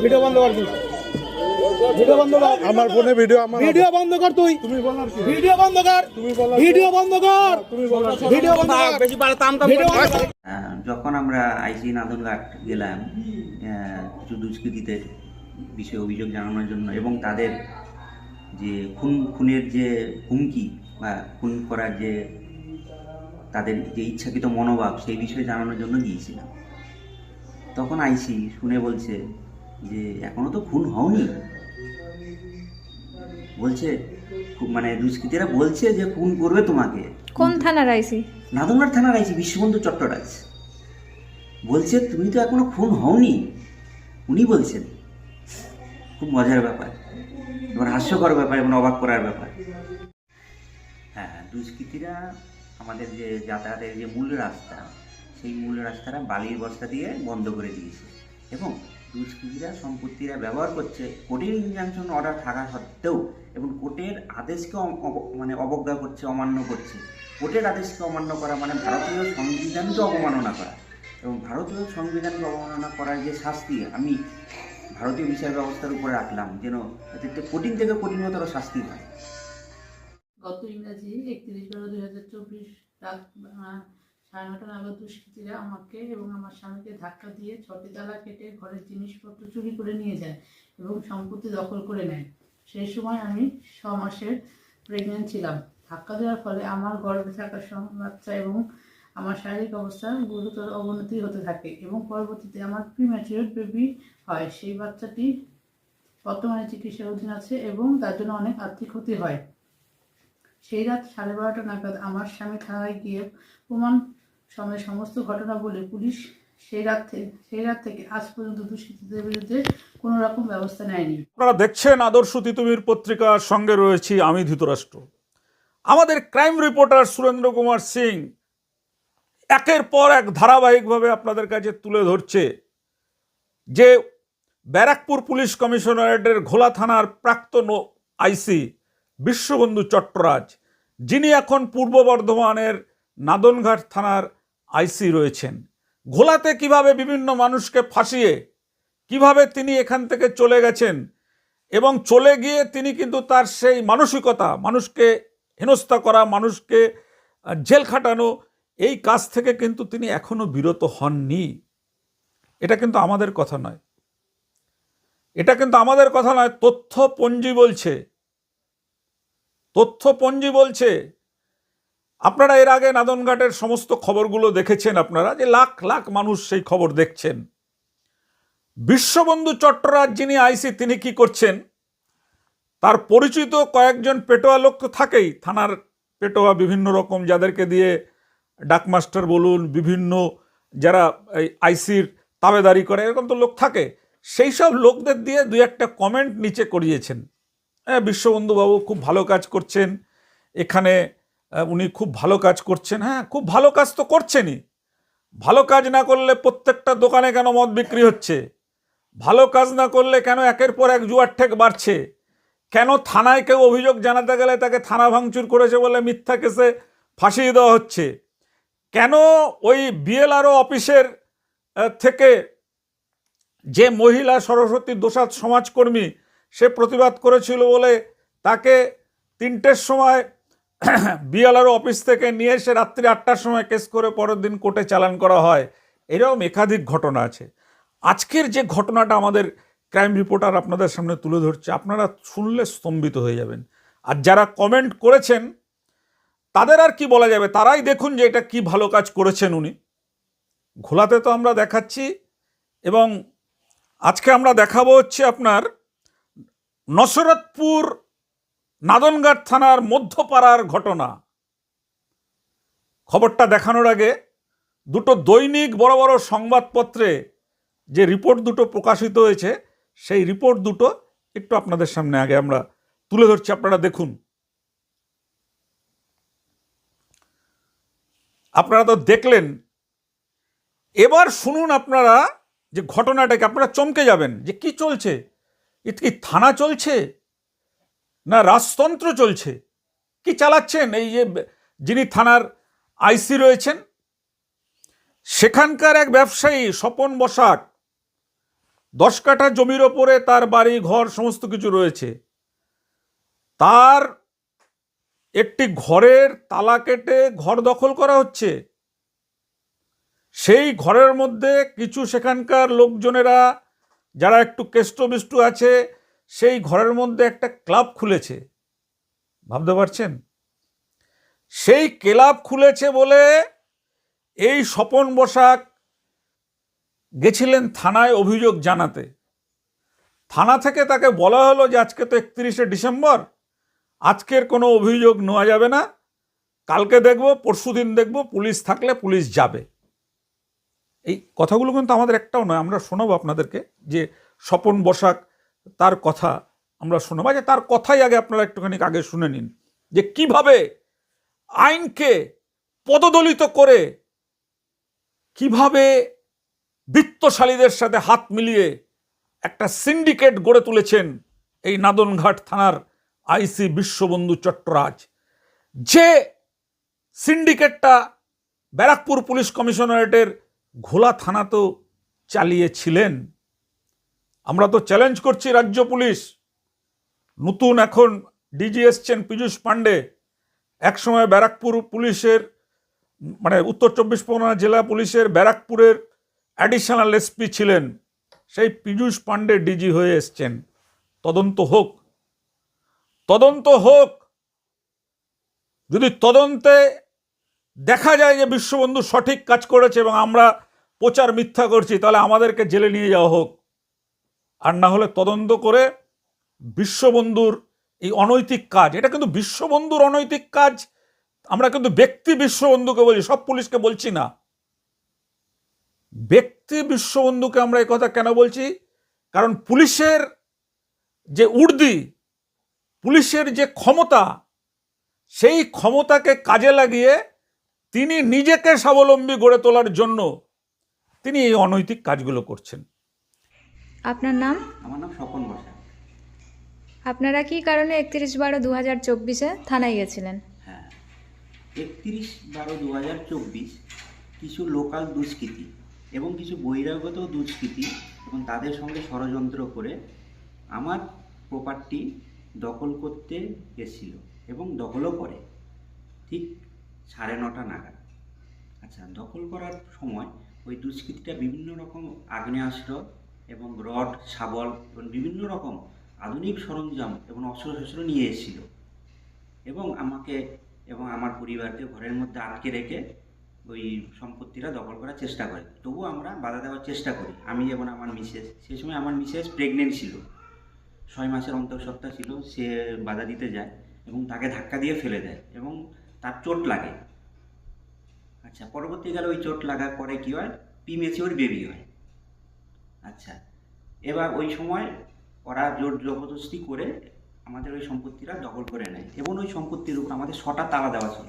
Video বন্ধ কর, video বন্ধ কর। আমার ফোনে ভিডিও, আমার ভিডিও বন্ধ কর তুই। তুমি বলার কি? ভিডিও বন্ধ কর, তুমি বলার ভিডিও বন্ধ কর, তুমি বলার কি? ভিডিও বন্ধ কর। বেশি বাড়া তাম তাম যখন আমরা আইসি নাদনঘাট গেলাম কিছু দুষ্কৃতীদের বিষয়ে অভিযোগ জানানোর জন্য এবং তাদের যে খুনের যে হুমকি বা খুন করার যে তাদের যে ইচ্ছাকৃত মনোভাব সেই বিষয়ে জানানোর জন্য গিয়েছিলাম, তখন আইসি শুনে বলছে যে এখনো তো খুন হওনি। বলছে মানে দুষ্কৃতীরা বলছে যে খুন করবে তোমাকে। কোন থানার আইসি? নাদনঘাট থানার আইসি বিশ্ববন্ধু চট্টরাজ বলছে তুমি তো এখনো খুন হওনি। উনি বলছেন। খুব মজার ব্যাপার এবং হাস্যকর ব্যাপার এবং অবাক করার ব্যাপার। হ্যাঁ, দুষ্কৃতীরা আমাদের যে যাতায়াতের যে মূল রাস্তা, সেই মূল রাস্তাটা বালির বস্তা দিয়ে বন্ধ করে দিয়েছে এবং দুষ্কৃতীরা সম্পত্তিরা ব্যবহার করছে কোর্টের ইনজাংশন অর্ডার থাকা সত্ত্বেও এবং কোর্টের আদেশকে মানে অবজ্ঞা করছে, অমান্য করছে। কোর্টের আদেশকে অমান্য করা মানে ভারতীয় সংবিধানকে অবমাননা করা এবং ভারতীয় সংবিধানকে অবমাননা করার যে শাস্তি আমি ভারতীয় বিচার ব্যবস্থার উপরে রাখলাম, যেন এতে কঠিন থেকে কঠিনতর শাস্তি হয়। গত ইংরাজি 31/12/2024 রাত 9:30 নাগাদ দুষ্কৃতীরা আমাকে এবং আমার স্বামীকে ধাক্কা দিয়ে 6টি তালা কেটে ঘরের জিনিসপত্র চুরি করে নিয়ে যায় এবং সম্পত্তি দখল করে নেয়। সেই সময় আমি 6 মাসের প্রেগনেন্ট ছিলাম। ধাক্কা দেওয়ার ফলে আমার গর্ভে থাকা বাচ্চা এবং আমার শারীরিক অবস্থার গুরুতর অবনতি হতে থাকে এবং পরবর্তীতে আমার প্রিম্যাচিউর বেবি হয়। সেই বাচ্চাটি বর্তমানে চিকিৎসার অধীন আছে এবং তার জন্য অনেক আর্থিক ক্ষতি হয়। সেই রাত 12:30 নাগাদ আমার স্বামী থানায় গিয়ে প্রমাণ সমেত সমস্ত ঘটনা বলে পুলিশ সেই রাত থেকে আজ পর্যন্ত দুষ্কৃতীদের বিরুদ্ধে কোনো রকম ব্যবস্থা নেয়নি। আপনারা দেখছেন আদর্শ তিতুমির পত্রিকার সঙ্গে রয়েছি আমি ধৃতরাষ্ট্র। আমাদের ক্রাইম রিপোর্টার সুরেন্দ্র কুমার সিং একের পর এক ধারাবাহিকভাবে আপনাদের কাছে তুলে ধরছে যে ব্যারাকপুর পুলিশ কমিশনারেটের ঘোলা থানার প্রাক্তন আইসি বিশ্ববন্ধু চট্টরাজ, যিনি এখন পূর্ব বর্ধমানের নাদনঘাট থানার আইসি রয়েছেন, ঘোলাতে কিভাবে বিভিন্ন মানুষকে ফাঁসিয়ে কিভাবে তিনি এখান থেকে চলে গেছেন এবং চলে গিয়ে তিনি কিন্তু তার সেই মানসিকতা, মানুষকে হেনস্থা করা, মানুষকে জেল খাটানো, এই কাজ থেকে কিন্তু তিনি এখনো বিরত হননি। এটা কিন্তু আমাদের কথা নয়, এটা কিন্তু আমাদের কথা নয়, তথ্যপঞ্জি বলছে, তথ্যপঞ্জি বলছে। আপনারা এর আগে নাদনঘাটের সমস্ত খবরগুলো দেখেছেন, আপনারা যে লাখ লাখ মানুষ সেই খবর দেখছেন। বিশ্ববন্ধু চট্টরাজ যিনি আইসি, তিনি কি করছেন, তার পরিচিত কয়েকজন পেটোয়া লোক তো থাকেই, থানার পেটোয়া বিভিন্ন রকম, যাদেরকে দিয়ে ডাকমাস্টার বলুন, বিভিন্ন যারা আইসির তাবেদারি করে, এরকম তো লোক থাকে। সেই সব লোকদের দিয়ে দুই একটা কমেন্ট নিচে করিয়েছেন, হ্যাঁ বিশ্ববন্ধুবাবু খুব ভালো কাজ করছেন, এখানে উনি খুব ভালো কাজ করছেন। হ্যাঁ, খুব ভালো কাজ তো করছেনই, ভালো কাজ না করলে প্রত্যেকটা দোকানে কেন মদ বিক্রি হচ্ছে, ভালো কাজ না করলে কেন একের পর এক জুয়ার ঠেক বাড়ছে, কেন থানায় কেউ অভিযোগ জানাতে গেলে তাকে থানা ভাঙচুর করেছে বলে মিথ্যা কেসে ফাঁসিয়ে দেওয়া হচ্ছে, কেন ওই বিএলআরও অফিসের থেকে যে মহিলা সরস্বতী দোসাদ সমাজকর্মী সে প্রতিবাদ করেছিল বলে তাকে 3টের সময় বিএলআরও অফিস থেকে নিয়ে এসে রাত্রি 8টার সময় কেস করে পরের দিন কোর্টে চালান করা হয়, এরকম একাধিক ঘটনা আছে। আজকের যে ঘটনাটা আমাদের ক্রাইম রিপোর্টার আপনাদের সামনে তুলে ধরছে, আপনারা শুনলে স্তম্ভিত হয়ে যাবেন। আর যারা কমেন্ট করেছেন তাদের আর কি বলা যাবে, তারাই দেখুন যে এটা কি ভালো কাজ করেছেন উনি। ঘোলাতে তো আমরা দেখাচ্ছি এবং আজকে আমরা দেখাবো হচ্ছে আপনার নসরতপুর নাদনঘাট থানার মধ্যপাড়ার ঘটনা। খবরটা দেখানোর আগে দুটো দৈনিক বড় বড় সংবাদপত্রে যে রিপোর্ট দুটো প্রকাশিত হয়েছে, সেই রিপোর্ট দুটো একটু আপনাদের সামনে আগে আমরা তুলে ধরছি, আপনারা দেখুন। আপনারা তো দেখলেন, এবার শুনুন আপনারা যে ঘটনাটাকে আপনারা চমকে যাবেন যে কি চলছে, এটা কি থানা চলছে না রাজতন্ত্র চলছে? কি চালাচ্ছেন এই যে যিনি থানার আইসি রয়েছেন? সেখানকার এক ব্যবসায়ী স্বপন বসাক, 10 কাঠা জমির ওপরে তার বাড়ি ঘর সমস্ত কিছু রয়েছে, তার একটি ঘরের তালা কেটে ঘর দখল করা হচ্ছে। সেই ঘরের মধ্যে কিছু সেখানকার লোকজনেরা যারা একটু কেষ্টবিষ্টু আছে, সেই ঘরের মধ্যে একটা ক্লাব খুলেছে। ভাবতে পারছেন? সেই ক্লাব খুলেছে বলে এই স্বপন বসাক গেছিলেন থানায় অভিযোগ জানাতে। থানা থেকে তাকে বলা হলো যে আজকে তো 31শে ডিসেম্বর, আজকের কোনো অভিযোগ নেওয়া যাবে না, কালকে দেখব, পরশুদিন দেখব, পুলিশ থাকলে পুলিশ যাবে। এই কথাগুলো কিন্তু আমাদের একটাও নয়, আমরা শোনাবো আপনাদেরকে যে স্বপন বসাক তার কথা আমরা শোনাবো। যে তার কথাই আগে আপনারা একটুখানি আগে শুনে নিন যে কিভাবে আইনকে পদদলিত করে, কিভাবে বিত্তশালীদের সাথে হাত মিলিয়ে একটা সিন্ডিকেট গড়ে তুলেছেন এই নাদনঘাট থানার আইসি বিশ্ববন্ধু চট্টরাজ। যে সিন্ডিকেটটা ব্যারাকপুর পুলিশ কমিশনারেটের ঘোলা থানাতেও চালিয়েছিলেন। আমরা তো চ্যালেঞ্জ করছি রাজ্য পুলিশ, নতুন এখন ডিজি এসছেন পীযূষ পাণ্ডে, একসময় ব্যারাকপুর পুলিশের মানে উত্তর 24 পরগনা জেলা পুলিশের ব্যারাকপুরের অ্যাডিশনাল এসপি ছিলেন, সেই পীযূষ পাণ্ডে ডিজি হয়ে এসছেন। তদন্ত হোক, তদন্ত হোক। যদি তদন্তে দেখা যায় যে বিশ্ববন্ধু সঠিক কাজ করেছে এবং আমরা প্রচার মিথ্যা করছি, তাহলে আমাদেরকে জেলে নিয়ে যাওয়া হোক। আর না হলে তদন্ত করে বিশ্ববন্ধুর এই অনৈতিক কাজ, এটা কিন্তু বিশ্ববন্ধুর অনৈতিক কাজ, আমরা কিন্তু ব্যক্তি বিশ্ববন্ধুকে বলছি, সব পুলিশকে বলছি না। ব্যক্তি বিশ্ববন্ধুকে আমরা এই কথা কেন বলছি? কারণ পুলিশের যে উর্দি, পুলিশের যে ক্ষমতা, সেই ক্ষমতাকে কাজে লাগিয়ে তিনি নিজেকে স্বাবলম্বী গড়ে তোলার জন্য তিনি এই অনৈতিক কাজগুলো করছেন। আপনার নাম? আমার নাম স্বপন বসাক। আপনারা কি কারণে 31/12/2024 থানায় গেছিলেন? হ্যাঁ, 31/12/2024 কিছু লোকাল দুষ্কৃতী এবং কিছু বহিরাগত দুষ্কৃতী এবং তাদের সঙ্গে ষড়যন্ত্র করে আমার প্রপার্টি দখল করতে গেছিল এবং দখলও করে ঠিক 9:30 নাগাদ। আচ্ছা, দখল করার সময় ওই দুষ্কৃতীটা বিভিন্ন রকম আগ্নেয়াস্ত্র এবং রড, শাবল এবং বিভিন্ন রকম আধুনিক সরঞ্জাম এবং অস্ত্রশস্ত্র নিয়ে এসেছিল এবং আমাকে এবং আমার পরিবারকে ঘরের মধ্যে আটকে রেখে ওই সম্পত্তিটা দখল করার চেষ্টা করে। তবু আমরা বাধা দেওয়ার চেষ্টা করি, আমি এবং আমার মিসেস। সেই সময় আমার মিসেস প্রেগনেন্ট ছিল, 6 মাসের অন্তঃসত্ত্বা ছিল। সে বাধা দিতে যায় এবং তাকে ধাক্কা দিয়ে ফেলে দেয় এবং তার চোট লাগে। আচ্ছা, পরবর্তীকালে ওই চোট লাগার পরে কী হয়, প্রিমেচিওর বেবি হয়। আচ্ছা, এবার ওই সময় ওরা জোর জবরদস্তি করে আমাদের ওই সম্পত্তিটা দখল করে নেয় এবং ওই সম্পত্তির উপর আমাদের 6টা তালা দেওয়া ছিল।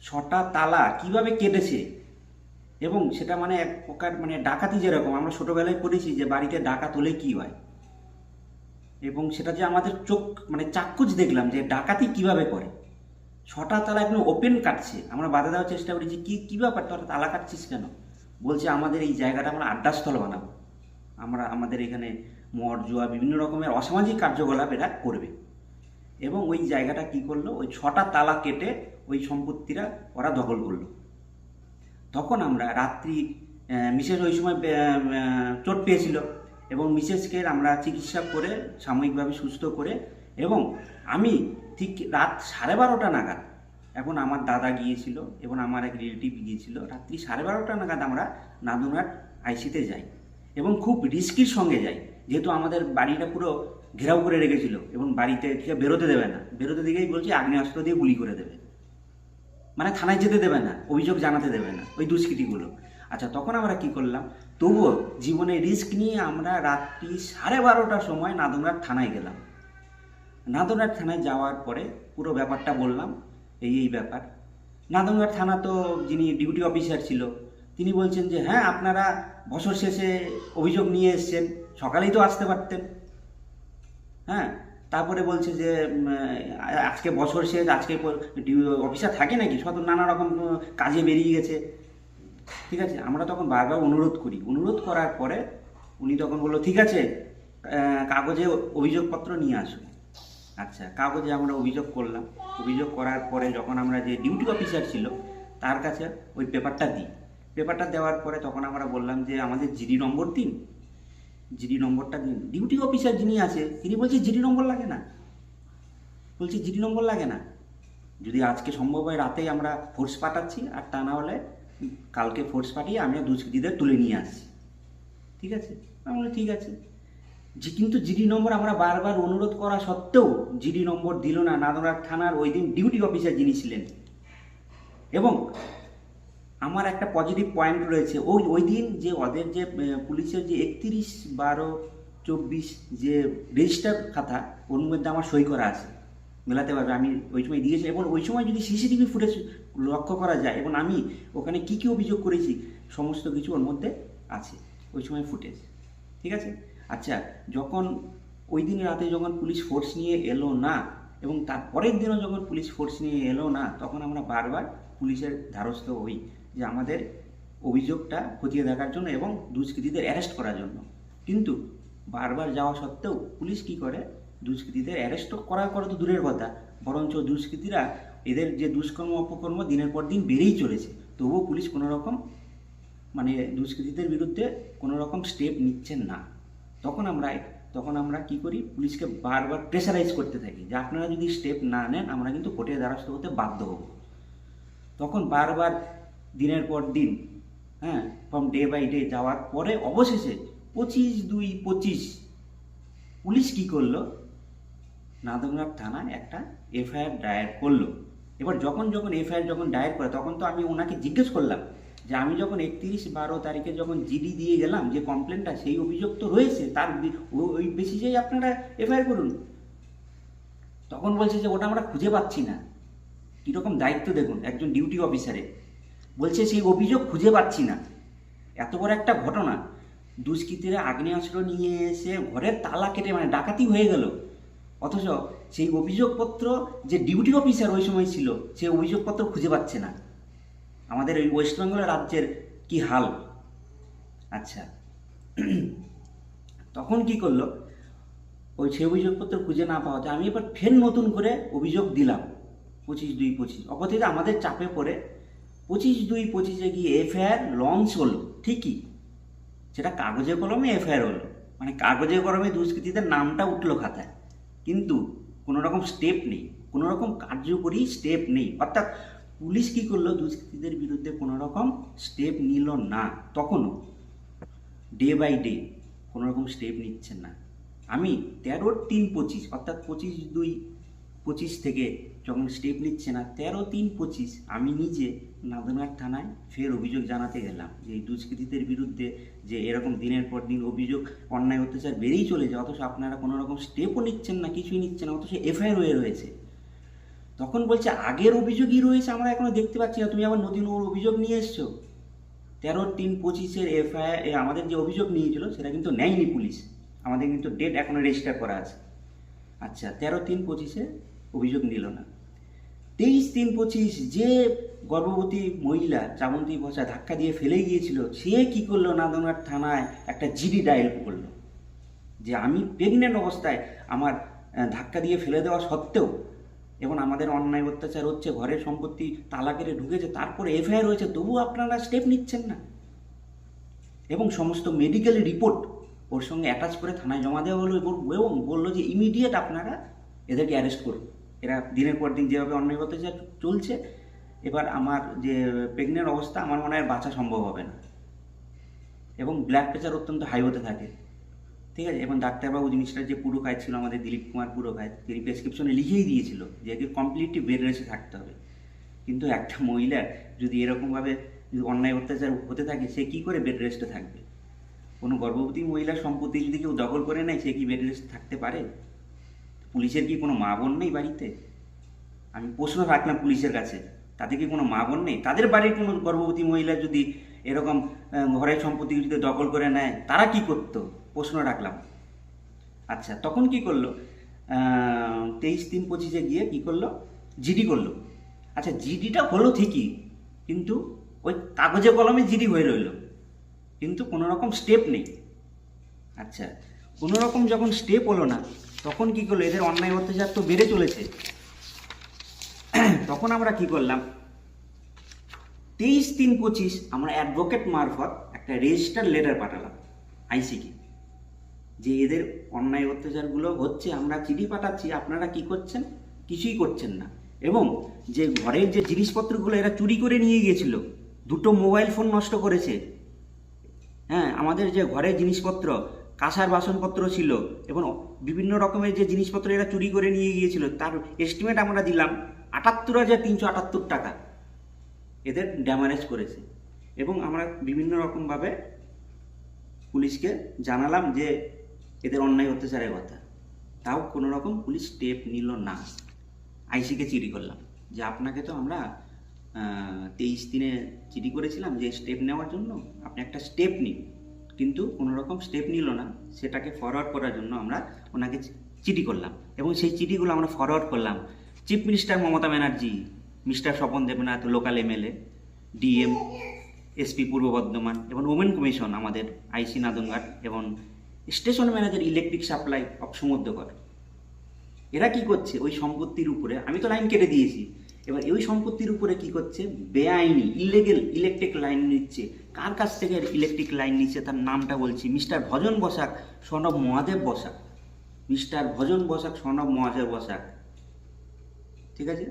6টা তালা কীভাবে কেটেছে এবং সেটা মানে এক প্রকার মানে ডাকাতি, যেরকম আমরা ছোটোবেলায় পড়েছি যে বাড়িতে ডাকাত হলে কী হয়, এবং সেটা যে আমাদের চোখ মানে চাক্ষুষ দেখলাম যে ডাকাতি কিভাবে করে। 6টা তালা একদম ওপেন কাটছে। আমরা বাধা দেওয়ার চেষ্টা করি যে কী ব্যাপার, তোরা তালা কাটছিস কেন? বলছে আমাদের এই জায়গাটা আমরা আড্ডাস্থল বানাবো, আমরা আমাদের এখানে মদ, জুয়া, বিভিন্ন রকমের অসামাজিক কার্যকলাপ এরা করবে। এবং ওই জায়গাটা কি করলো, ওই 6টা তালা কেটে ওই সম্পত্তিরা ওরা দখল করলো। তখন আমরা রাত্রি, মিসেস ওই সময় চোট পেয়েছিল এবং মিসেসকে আমরা চিকিৎসা করে সাময়িকভাবে সুস্থ করে, এবং আমি ঠিক রাত 12:30 নাগাদ, এখন আমার দাদা গিয়েছিল এবং আমার এক রিলেটিভ গিয়েছিল, রাত্রি 12:30 নাগাদ আমরা নাদনঘাট আইসিতে যাই এবং খুব রিস্কির সঙ্গে যাই, যেহেতু আমাদের বাড়িটা পুরো ঘেরাও করে রেখেছিল এবং বাড়িতে থেকে বেরোতে দেবে না। বেরোতে দিকেই বলছে আগ্নেয়াস্ত্র দিয়ে গুলি করে দেবে, মানে থানায় যেতে দেবে না, অভিযোগ জানাতে দেবে না ওই দুষ্কৃতীগুলো। আচ্ছা, তখন আমরা কি করলাম, তবুও জীবনে রিস্ক নিয়ে আমরা রাত্রি 12:30টার সময় নাদনঘাট থানায় গেলাম। নাদনঘাট থানায় যাওয়ার পরে পুরো ব্যাপারটা বললাম, এই ব্যাপার। নাদনঘাট থানা তো যিনি ডিউটি অফিসার ছিল তিনি বলছেন যে হ্যাঁ আপনারা বছর শেষে অভিযোগ নিয়ে এসছেন, সকালেই তো আসতে পারতেন। হ্যাঁ, তারপরে বলছে যে আজকে বছর শেষ, আজকে অফিসার থাকে নাকি, শত নানা রকম কাজে বেরিয়ে গেছে। ঠিক আছে, আমরা তখন বারবার অনুরোধ করি, অনুরোধ করার পরে উনি তখন বললো ঠিক আছে কাগজে অভিযোগপত্র নিয়ে আসুন। আচ্ছা, কাগজে আমরা অভিযোগ করলাম, অভিযোগ করার পরে যখন আমরা যে ডিউটি অফিসার ছিল তার কাছে ওই পেপারটা দিই, পেপারটা দেওয়ার পরে তখন আমরা বললাম যে আমাদের জিডি নম্বর দিন, জিডি নম্বরটা দিন। ডিউটি অফিসার যিনি আছে তিনি বলছে জিডি নম্বর লাগে না, বলছি জিডি নম্বর লাগে না, যদি আজকে সম্ভব হয় রাতেই আমরা ফোর্স পাঠাচ্ছি, আর তা না হলে কালকে ফোর্স পাঠিয়ে আমরা দুষ্কৃতীদের তুলে নিয়ে আসছি। ঠিক আছে, আমরা ঠিক আছে কিন্তু জিডি নম্বর আমরা বারবার অনুরোধ করা সত্ত্বেও জিডি নম্বর দিল না নাদনঘাট থানার ওই দিন ডিউটি অফিসার যিনি ছিলেন। এবং আমার একটা পজিটিভ পয়েন্ট রয়েছে, ওই দিন যে ওদের যে পুলিশের যে 31/12/24 যে রেজিস্টার খাতা, ওর মধ্যে আমার সই করা আছে, মেলাতে পারবে, আমি ওই সময় দিয়েছি। এবং ওই সময় যদি সিসিটিভি ফুটেজ লক্ষ্য করা যায় এবং আমি ওখানে কী কী অভিযোগ করেছি সমস্ত কিছু ওর মধ্যে আছে, ওই সময় ফুটেজ। ঠিক আছে, আচ্ছা, যখন ওই দিন রাতে যখন পুলিশ ফোর্স নিয়ে এলো না এবং তার পরের দিনও যখন পুলিশ ফোর্স নিয়ে এলো না, তখন আমরা বারবার পুলিশের দ্বারস্থ হই যে আমাদের অভিযোগটা খতিয়ে দেখার জন্য এবং দুষ্কৃতীদের অ্যারেস্ট করার জন্য। কিন্তু বারবার যাওয়া সত্ত্বেও পুলিশ কি করে, দুষ্কৃতীদের অ্যারেস্ট করার পরে তো দূরের কথা, বরঞ্চ দুষ্কৃতীরা এদের যে দুষ্কর্ম অপকর্ম দিনের পর দিন বেড়েই চলেছে, তবুও পুলিশ কোনো রকম মানে দুষ্কৃতীদের বিরুদ্ধে কোনো রকম স্টেপ নিচ্ছেন না। তখন আমরা কি করি, পুলিশকে বারবার প্রেসারাইজ করতে থাকি যে আপনারা যদি স্টেপ না নেন আমরা কিন্তু কোর্টের দ্বারস্থ হতে বাধ্য হব। তখন বারবার দিনের পর দিন, হ্যাঁ, ফ্রম ডে বাই ডে যাওয়ার পরে অবশেষে 25/2/25 পুলিশ কি করলো, নাদনঘাট থানায় একটা এফআইআর দায়ের করলো। এবার যখন এফআইআর দায়ের করে, তখন তো আমি ওনাকে জিজ্ঞেস করলাম যে আমি যখন 31/12 যখন জিডি দিয়ে গেলাম যে কমপ্লেনটা, সেই অভিযোগ তো রয়েছে, তার ওই বেসিসেই আপনারা এফআইআর করুন। তখন বলছে যে ওটা আমরা খুঁজে পাচ্ছি না। কীরকম দায়িত্ব দেখুন একজন ডিউটি অফিসারে, বলছে সেই অভিযোগ খুঁজে পাচ্ছি না। এত বড় একটা ঘটনা, দুষ্কৃতীরা আগ্নেয়াস্ত্র নিয়ে এসে ঘরের তালা কেটে মানে ডাকাতি হয়ে গেল, অথচ সেই অভিযোগপত্র যে ডিউটি অফিসার ওই সময় ছিল সেই অভিযোগপত্র খুঁজে পাচ্ছে না। আমাদের ওই ওয়েস্ট বেঙ্গল রাজ্যের কি হাল। আচ্ছা, তখন কি করলো, ওই সেই অভিযোগপত্র খুঁজে না পাওয়াতে আমি এবার ফের নতুন করে অভিযোগ দিলাম 25/2/25। অপরদিকে আমাদের চাপে পড়ে 25/2/25 গিয়ে এফআইআর লঞ্চ হলো, ঠিকই, সেটা কাগজে কলমে এফআইআর হলো, মানে কাগজে কলমে দুষ্কৃতীদের নামটা উঠলো খাতায়, কিন্তু কোনো রকম স্টেপ নেই, কোনো রকম কার্যকরী স্টেপ নেই। অর্থাৎ পুলিশ কি করলো, দুষ্কৃতীদের বিরুদ্ধে কোনো রকম স্টেপ নিল না। তখনও ডে বাই ডে কোনো রকম স্টেপ নিচ্ছেন না। আমি 13/3/25 অর্থাৎ 25/2/25 থেকে যখন স্টেপ নিচ্ছে না, 13/3/25 আমি নিজে নাদনঘাট থানায় ফের অভিযোগ জানাতে গেলাম যে এই দুষ্কৃতীদের বিরুদ্ধে যে এরকম দিনের পর দিন অভিযোগ, অন্যায় অত্যাচার বেড়েই চলেছে, অথচ আপনারা কোনো রকম স্টেপও নিচ্ছেন না, কিছুই নিচ্ছেন না, অথচ এফআইআর হয়ে রয়েছে। তখন বলছে আগের অভিযোগই রয়েছে, আমরা এখনো দেখতে পাচ্ছি না, তুমি আবার নতুন অভিযোগ নিয়ে এসছো। 13/3/25 এফআইআর আমাদের যে অভিযোগ নিয়েছিল সেটা কিন্তু নেয়নি পুলিশ, আমাদের কিন্তু ডেট এখনো রেজিস্টার করা আছে। আচ্ছা, 13/3/25 অভিযোগ নিল না। 23/3/25 যে গর্ভবতী মহিলা শ্রাবন্তী বসা ধাক্কা দিয়ে ফেলে গিয়েছিল, সে কি করলো, নাদনঘাট থানায় একটা জিডি ডায়েল করলো যে আমি প্রেগনেন্ট অবস্থায় আমার ধাক্কা দিয়ে ফেলে দেওয়া সত্ত্বেও এবং আমাদের অন্যায় অত্যাচার হচ্ছে, ঘরের সম্পত্তি তালা কেটে ঢুকেছে, তারপরে এফআইআর হয়েছে, তবুও আপনারা স্টেপ নিচ্ছেন না। এবং সমস্ত মেডিকেল রিপোর্ট ওর সঙ্গে অ্যাটাচ করে থানায় জমা দেওয়া হলো এবং বললো যে ইমিডিয়েট আপনারা এদেরকে অ্যারেস্ট করুন, এরা দিনের পর দিন যেভাবে অন্যায় অত্যাচার চলছে, এবার আমার যে প্রেগনেন্ট অবস্থা আমার মনে হয় বাঁচা সম্ভব হবে না। এবং ব্লাড প্রেশার অত্যন্ত হাই হতে থাকে, ঠিক আছে। এবং ডাক্তারবাবু জিনিসটা যে পুরকায় ছিল আমাদের দিলীপ কুমার পুরকায়, তিনি প্রেসক্রিপশনে লিখেই দিয়েছিল যে একে কমপ্লিটলি বেড রেস্টে থাকতে হবে। কিন্তু একটা মহিলার যদি এরকমভাবে যদি অন্যায় অত্যাচার হতে থাকে, সে কী করে বেড রেস্টে থাকবে? কোনো গর্ভবতী মহিলার সম্পত্তি যদি কেউ দখল করে নেয়, সে কি বেড রেস্টে থাকতে পারে? পুলিশের কি কোনো মা বোন নেই বাড়িতে? আমি প্রশ্ন রাখলাম পুলিশের কাছে, তাদের কি কোনো মা বোন নেই? তাদের বাড়ির কোনো গর্ভবতী মহিলা যদি এরকম ঘরের সম্পত্তি যদি দখল করে নেয় তারা কি করতো, প্রশ্ন রাখলাম। আচ্ছা, তখন কি করলো, 23/3/25 গিয়ে কি করলো, জিডি করলো। আচ্ছা, জিডিটা হলো ঠিকই, কিন্তু ওই কাগজে কলমে জিডি হয়ে রইল, কিন্তু কোনো রকম স্টেপ নেই। আচ্ছা, কোনো রকম যখন স্টেপ হলো না, তখন কি করলো, এদের অন্যায় অত্যাচার তো বেড়ে চলেছে। তখন আমরা কি করলাম, 23/3/25 আমরা অ্যাডভোকেট মারফত একটা রেজিস্টার লেটার পাঠালাম আইসিকে, যে এদের অন্যায় অত্যাচারগুলো হচ্ছে, আমরা চিঠি পাঠাচ্ছি, আপনারা কি করছেন, কিছুই করছেন না। এবং যে ঘরের যে জিনিসপত্রগুলো এরা চুরি করে নিয়ে গিয়েছিল, 2টো মোবাইল ফোন নষ্ট করেছে, হ্যাঁ, আমাদের যে ঘরের জিনিসপত্র, কাঁসার বাসনপত্র ছিল এবং বিভিন্ন রকমের যে জিনিসপত্র এরা চুরি করে নিয়ে গিয়েছিল, তার এস্টিমেট আমরা দিলাম 78,378 টাকা এদের ড্যামারেজ করেছে। এবং আমরা বিভিন্ন রকমভাবে পুলিশকে জানালাম যে এদের অন্যায় অত্যাচারের কথা, তাও কোনো রকম পুলিশ স্টেপ নিল না। আইসিকে চিঠি করলাম যে আপনাকে তো আমরা 23 দিনে চিঠি করেছিলাম যে স্টেপ নেওয়ার জন্য, আপনি একটা স্টেপ নিন, কিন্তু কোনো রকম স্টেপ নিল না। সেটাকে ফরওয়ার্ড করার জন্য আমরা ওনাকে চিঠি করলাম, এবং সেই চিঠিগুলো আমরা ফরওয়ার্ড করলাম chief minister Mamata Banerjee, mister Swapan Debnath local MLA, DM, SP Purba Bardhaman, এবং ওমেন কমিশন আমাদের আইসি নাদনঘাট, এবং station manager electric supply of Samudragarh. এরা কি করছে, ওই সম্পত্তির উপরে, আমি তো লাইন কেটে দিয়েছি, এবার ওই সম্পত্তির উপরে কি করছে, বেআইনি ইলিগেল ইলেকট্রিক লাইন নিচ্ছে। কার কাছ থেকে ইলেকট্রিক লাইন নিচ্ছে তার নামটা বলছি, mister Bhajan Basak son of Mahadev Basak, mister Bhajan Basak son of Mahadev Basak, ঠিক আছে।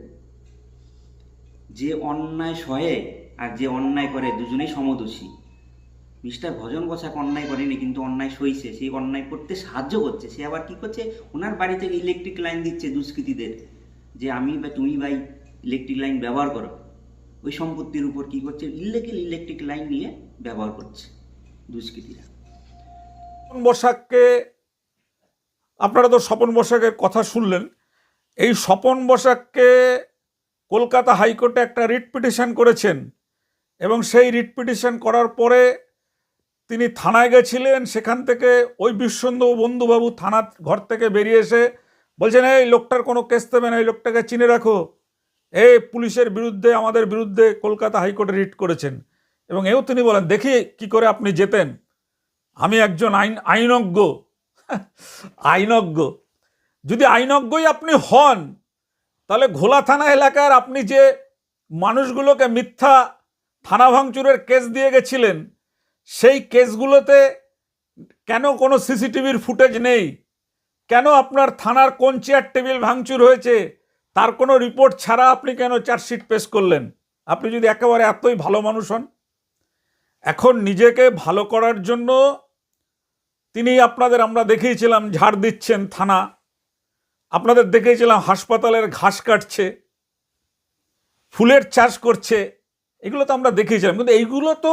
যে অন্যায় সহে আর যে অন্যায় করে দুজনেই সমদোষী। মিস্টার ভজন বসাক অন্যায় করেনি, কিন্তু অন্যায় সইছে, সেই অন্যায় করতে সাহায্য করছে। সে আবার কি করছে, ওনার বাড়ি থেকে ইলেকট্রিক লাইন দিচ্ছে দুষ্কৃতীদের, যে আমি বা তুমি ভাই ইলেকট্রিক লাইন ব্যবহার করো। ওই সম্পত্তির উপর কি করছে, ইলিগেল ইলেকট্রিক লাইন নিয়ে ব্যবহার করছে দুষ্কৃতীরা। স্বপন বসাককে, আপনারা তো স্বপন বসাকের কথা শুনলেন। এই স্বপন বসাককে কলকাতা হাইকোর্টে একটা রিট পিটিশন করেছেন, এবং সেই রিট পিটিশন করার পরে তিনি থানায় গেছিলেন। সেখান থেকে ওই বিশ্বন্দু বন্ধুবাবু থানা ঘর থেকে বেরিয়ে এসে বলছেন, এই লোকটার কোনো কেস দেবে না, এই লোকটাকে চিনে রাখো, এই পুলিশের বিরুদ্ধে, আমাদের বিরুদ্ধে কলকাতা হাইকোর্টে রিট করেছেন। এবং এও তিনি বলেন, দেখি কি করে আপনি যেতেন, আমি একজন আইনজ্ঞ। আইনজ্ঞ, যদি আইনজ্ঞই আপনি হন, তাহলে ঘোলা থানা এলাকার আপনি যে মানুষগুলোকে মিথ্যা থানা ভাঙচুরের কেস দিয়ে গেছিলেন, সেই কেসগুলোতে কেন কোনো সিসিটিভির ফুটেজ নেই? কেন আপনার থানার কোন চেয়ার টেবিল ভাঙচুর হয়েছে তার কোনো রিপোর্ট ছাড়া আপনি কেন চার্জশিট পেশ করলেন? আপনি যদি একেবারে এতই ভালো মানুষ হন। এখন নিজেকে ভালো করার জন্য তিনি আমরা দেখিয়েছিলাম ঝাড় দিচ্ছেন থানা, আপনাদের দেখিয়েছিলাম হাসপাতালের ঘাস কাটছে, ফুলের চাষ করছে, এগুলো তো আমরা দেখিয়েছিলাম। কিন্তু এইগুলো তো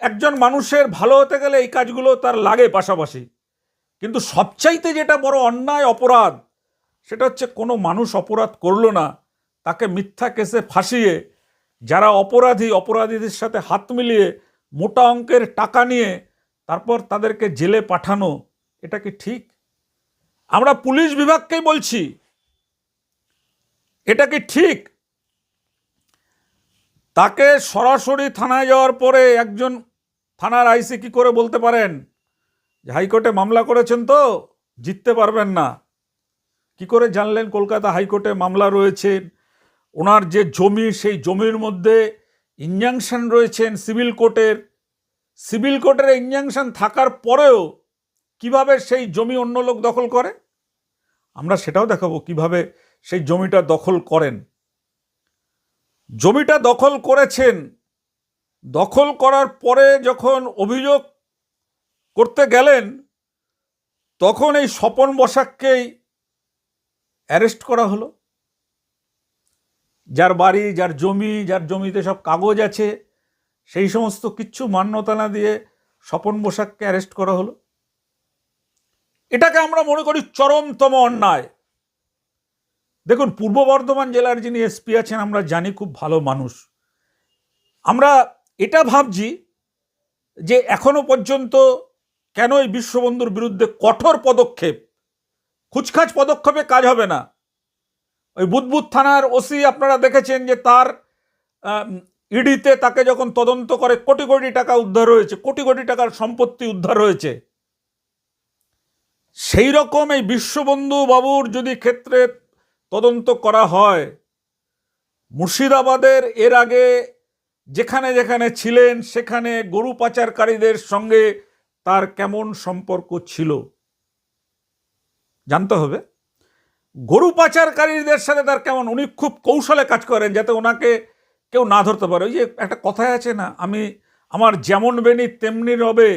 একজন মানুষের ভালো হতে গেলে এই কাজগুলো তার লাগে পাশাপাশি। কিন্তু সবচাইতে যেটা বড় অন্যায় অপরাধ, সেটা হচ্ছে কোনো মানুষ অপরাধ করলো না, তাকে মিথ্যা কেসে ফাঁসিয়ে যারা অপরাধীদের সাথে হাত মিলিয়ে মোটা অঙ্কের টাকা নিয়ে তারপর তাদেরকে জেলে পাঠানো, এটা কি ঠিক? আমরা পুলিশ বিভাগকেই বলছি, এটা কি ঠিক? তাকে সরাসরি থানায় যাওয়ার পরে একজন থানার আইসি কি করে বলতে পারেন যে হাইকোর্টে মামলা করেছেন তো জিততে পারবেন না? কি করে জানলেন কলকাতা হাইকোর্টে মামলা রয়েছে? ওনার যে জমি, সেই জমির মধ্যে ইনজাংশন রয়েছেন সিভিল কোর্টের ইনজাংশন থাকার পরেও কিভাবে সেই জমি অন্য লোক দখল করে, আমরা সেটাও দেখাবো কিভাবে সেই জমিটা দখল করেন। জমিটা দখল করেছেন, দখল করার পরে যখন অভিযোগ করতে গেলেন, তখন এই স্বপন বসাককেই অ্যারেস্ট করা হলো। যার বাড়ি, যার জমিতে সব কাগজ আছে, সেই সমস্ত কিচ্ছু মান্যতা না দিয়ে স্বপন বসাককে অ্যারেস্ট করা হলো। এটাকে আমরা মনে করি চরমতম অন্যায়। দেখুন, পূর্ব বর্ধমান জেলার যিনি এসপি আছেন, আমরা জানি খুব ভালো মানুষ। আমরা এটা ভাবছি যে এখনো পর্যন্ত কেন এই বিশ্ববন্ধুর বিরুদ্ধে কঠোর পদক্ষেপ, খুচখাচ পদক্ষেপে কাজ হবে না। ওই বুদবুদ থানার ওসি আপনারা দেখেছেন যে তার ইডিতে তাকে যখন তদন্ত করে কোটি কোটি টাকা উদ্ধার হয়েছে, কোটি কোটি টাকার সম্পত্তি উদ্ধার হয়েছে। সেই রকম এই বিশ্ববন্ধু বাবুর যদি ক্ষেত্রে তদন্ত করা হয়, মুর্শিদাবাদের এর আগে যেখানে যেখানে ছিলেন সেখানে গরু পাচারকারীদের সঙ্গে তার কেমন সম্পর্ক ছিল জানতে হবে। গরু পাচারকারীদের সাথে তার কেমন, উনি খুব কৌশলে কাজ করেন যাতে ওনাকে কেউ না ধরতে পারে। ওই যে একটা কথায় আছে না, আমার যেমন বেনি তেমনি রবে,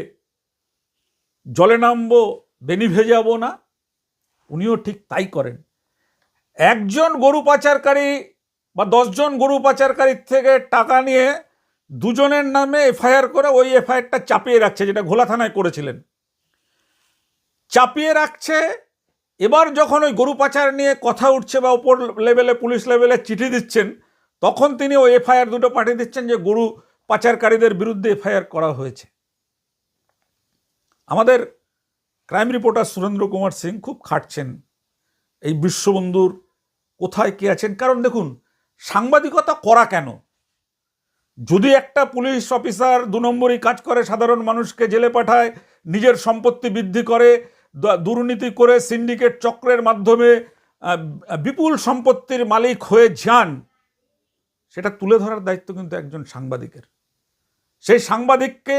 জলে নামবো বেনি ভেজাবো না, উনিও ঠিক তাই করেন। একজন গরু পাচারকারী বা 10 জন গরু পাচারকারীর থেকে টাকা নিয়ে দুজনের নামে এফআইআর করে ওই এফআইআরটা চাপিয়ে রাখছে, যেটা ঘোলা থানায় করেছিলেন, চাপিয়ে রাখছে। এবার যখন ওই গরু পাচার নিয়ে কথা উঠছে বা উপর লেভেলে পুলিশ লেভেলে চিঠি দিচ্ছেন, তখন তিনি ওই এফআইআর দুটো পাঠিয়ে দিচ্ছেন যে গরু পাচারকারীদের বিরুদ্ধে এফআইআর করা হয়েছে। আমাদের ক্রাইম রিপোর্টার সুরেন্দ্র কুমার সিং খুব খাটছেন এই বিশ্ববন্ধুর কোথায় কে আছেন। কারণ দেখুন, সাংবাদিকতা করা কেন? যদি একটা পুলিশ অফিসার 2 নম্বরই কাজ করে, সাধারণ মানুষকে জেলে পাঠায়, নিজের সম্পত্তি বৃদ্ধি করে, দুর্নীতি করে সিন্ডিকেট চক্রের মাধ্যমে বিপুল সম্পত্তির মালিক হয়ে যান, সেটা তুলে ধরার দায়িত্ব কিন্তু একজন সাংবাদিকের। সেই সাংবাদিককে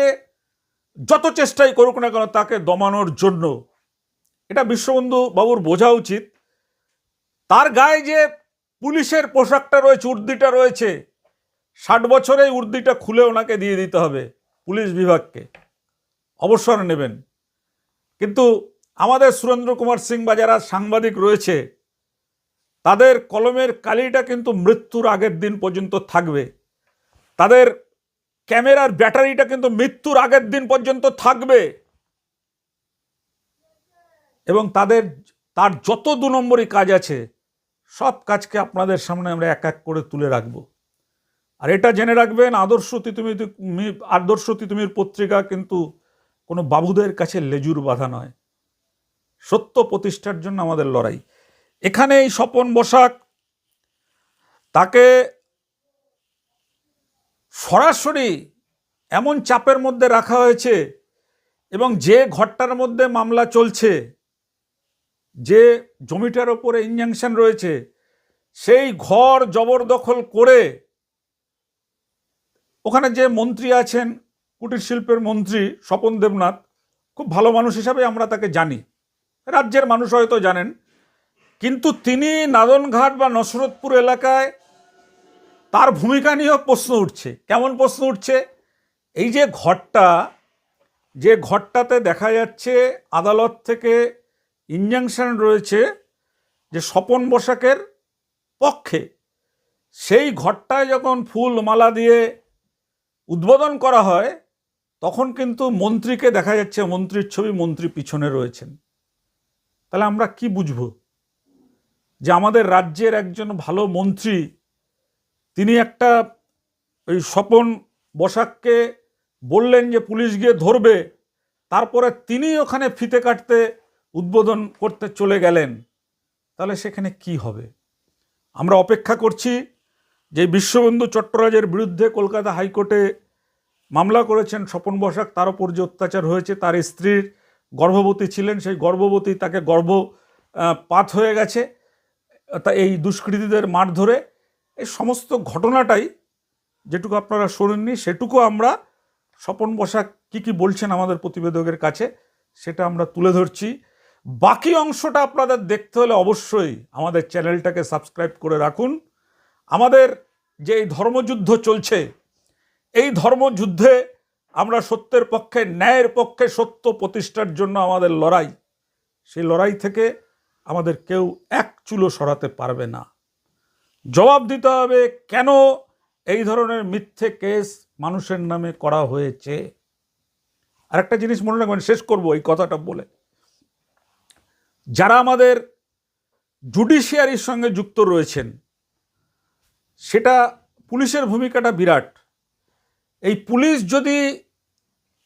যত চেষ্টাই করুক না কেন তাকে দমানোর জন্য, এটা বিশ্ববন্ধু বাবুর বোঝা উচিত। তার গায়ে যে পুলিশের পোশাকটা রয়েছে, উর্দিটা রয়েছে, 60 বছরে উর্দিটা খুলে ওনাকে দিয়ে দিতে হবে পুলিশ বিভাগকে, অবসর নেবেন। কিন্তু আমাদের সুরেন্দ্র কুমার সিং বা যারা সাংবাদিক রয়েছে, তাদের কলমের কালিটা কিন্তু মৃত্যুর আগের দিন পর্যন্ত থাকবে, তাদের ক্যামেরার ব্যাটারিটা কিন্তু মৃত্যুর আগের দিন পর্যন্ত থাকবে, এবং তার যত 2 নম্বরই কাজ আছে সব কাজকে আপনাদের সামনে আমরা এক এক করে তুলে রাখব। আর এটা জেনে রাখবেন, আদর্শ তিতুমির পত্রিকা কিন্তু কোনো বাবুদের কাছে লেজুর বাঁধা নয়। সত্য প্রতিষ্ঠার জন্য আমাদের লড়াই। এখানে এই স্বপন বসাক, তাকে সরাসরি এমন চাপের মধ্যে রাখা হয়েছে, এবং যে ঘরটার মধ্যে মামলা চলছে, যে জমিটার ওপরে ইনজাংশন রয়েছে, সেই ঘর জবরদখল করে ওখানে যে মন্ত্রী আছেন, কুটির শিল্পের মন্ত্রী স্বপন দেবনাথ, খুব ভালো মানুষ হিসাবে আমরা তাকে জানি, রাজ্যের মানুষ হয়তো জানেন, কিন্তু তিনি নাদনঘাট বা নসরতপুর এলাকায় তার ভূমিকা নিয়েও প্রশ্ন উঠছে। কেমন প্রশ্ন উঠছে? এই যে ঘরটাতে দেখা যাচ্ছে আদালত থেকে ইনজাংশন রয়েছে যে স্বপন বসাকের পক্ষে, সেই ঘরটায় যখন ফুল মালা দিয়ে উদ্বোধন করা হয়, তখন কিন্তু মন্ত্রীকে দেখা যাচ্ছে, মন্ত্রীর ছবি, মন্ত্রী পিছনে রয়েছেন। তাহলে আমরা কি বুঝব? যে আমাদের রাজ্যের একজন ভালো মন্ত্রী, তিনি একটা ওই স্বপন বসাককে বললেন যে পুলিশ গিয়ে ধরবে, তারপরে তিনি ওখানে ফিতে কাটতে উদ্বোধন করতে চলে গেলেন। তাহলে সেখানে কি হবে? আমরা অপেক্ষা করছি যে বিশ্ববন্ধু চট্টরাজের বিরুদ্ধে কলকাতা হাইকোর্টে মামলা করেছেন স্বপন বসাক, তার উপর যে অত্যাচার হয়েছে, তার স্ত্রীর গর্ভবতী ছিলেন, সেই গর্ভবতী তাকে গর্ভপাত হয়ে গেছে তা এই দুষ্কৃতীদের মার ধরে। এই সমস্ত ঘটনাটাই যেটুকু আপনারা শোনেননি, সেটুকু আমরা স্বপন বসাক কি বলছেন আমাদের প্রতিবেদকের কাছে, সেটা আমরা তুলে ধরছি। বাকি অংশটা আপনাদের দেখতে হলে অবশ্যই আমাদের চ্যানেলটাকে সাবস্ক্রাইব করে রাখুন। আমাদের যে এই ধর্মযুদ্ধ চলছে, এই ধর্মযুদ্ধে আমরা সত্যের পক্ষে, ন্যায়ের পক্ষে, সত্য প্রতিষ্ঠার জন্য আমাদের লড়াই, সেই লড়াই থেকে আমাদের কেউ এক চুলো সরাতে পারবে না। জবাব দিতে হবে কেন এই ধরনের মিথ্যে কেস মানুষের নামে করা হয়েছে। আর একটা জিনিস মনে রাখবেন, শেষ করব এই কথাটা বলে, যারা আমাদের জুডিশিয়ারির সঙ্গে যুক্ত রয়েছেন, সেটা পুলিশের ভূমিকাটা বিরাট। এই পুলিশ যদি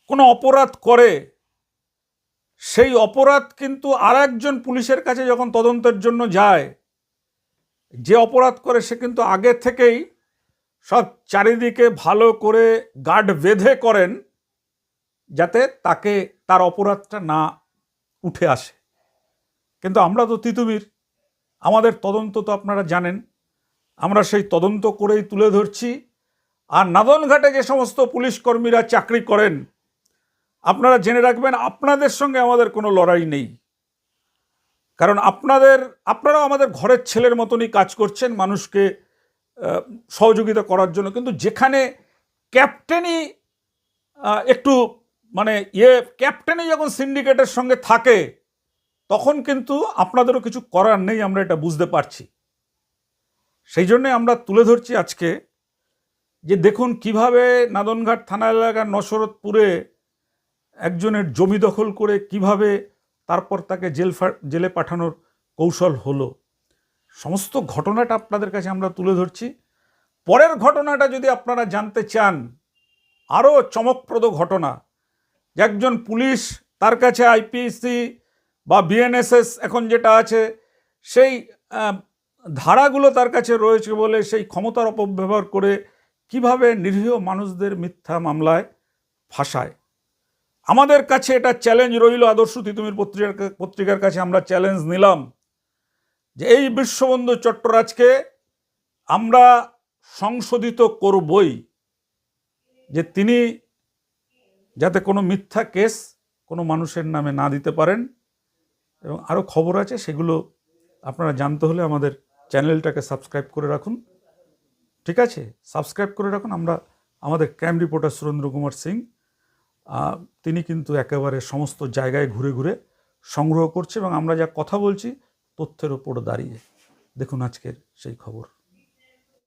কোনো অপরাধ করে, সেই অপরাধ কিন্তু আর একজন পুলিশের কাছে যখন তদন্তের জন্য যায়, যে অপরাধ করে সে কিন্তু আগে থেকেই সব চারিদিকে ভালো করে গার্ড বেঁধে করেন, যাতে তার অপরাধটা না উঠে আসে। কিন্তু আমরা তো তিতুমির, আমাদের তদন্ত তো আপনারা জানেন, আমরা সেই তদন্ত করেই তুলে ধরছি। আর নাদনঘাটে যে সমস্ত পুলিশ কর্মীরা চাকরি করেন, আপনারা জেনে রাখবেন, আপনাদের সঙ্গে আমাদের কোনো লড়াই নেই। কারণ আপনারাও আমাদের ঘরের ছেলের মতনই কাজ করছেন মানুষকে সহযোগিতা করার জন্য। কিন্তু যেখানে ক্যাপ্টেনই একটু ক্যাপ্টেনই যখন সিন্ডিকেটের সঙ্গে থাকে, তখন কিন্তু আপনাদেরও কিছু করার নেই, আমরা এটা বুঝতে পারছি। সেই জন্যে আমরা তুলে ধরছি আজকে যে দেখুন কিভাবে নাদনঘাট থানা এলাকার নসরতপুরে একজনের জমি দখল করে কিভাবে তারপর তাকে জেলে পাঠানোর কৌশল হলো। সমস্ত ঘটনাটা আপনাদের কাছে আমরা তুলে ধরছি। পরের ঘটনাটা যদি আপনারা জানতে চান, আরও চমকপ্রদ ঘটনা, যে একজন পুলিশ, তার কাছে আইপিসি বা বিএনএসএস এখন যেটা আছে, সেই ধারাগুলো তার কাছে রয়েছে বলে সেই ক্ষমতার অপব্যবহার করে কিভাবে নিরীহ মানুষদের মিথ্যা মামলায় ফাঁসায়। আমাদের কাছে এটা চ্যালেঞ্জ রইল, আদর্শ তিতুমির পত্রিকার কাছে আমরা চ্যালেঞ্জ নিলাম যে এই বিশ্ববন্ধু চট্টরাজকে আমরা সংশোধিত করবই, যে তিনি যাতে কোনো মিথ্যা কেস কোনো মানুষের নামে না দিতে পারেন। এবং আরও খবর আছে, সেগুলো আপনারা জানতে হলে আমাদের চ্যানেলটাকে সাবস্ক্রাইব করে রাখুন। ঠিক আছে, সাবস্ক্রাইব করে রাখুন। আমাদের ক্রাইম রিপোর্টার সুরেন্দ্র কুমার সিং, তিনি কিন্তু একেবারে সমস্ত জায়গায় ঘুরে ঘুরে সংগ্রহ করছে, এবং আমরা যা কথা বলছি তথ্যের ওপর দাঁড়িয়ে। দেখুন আজকের সেই খবর।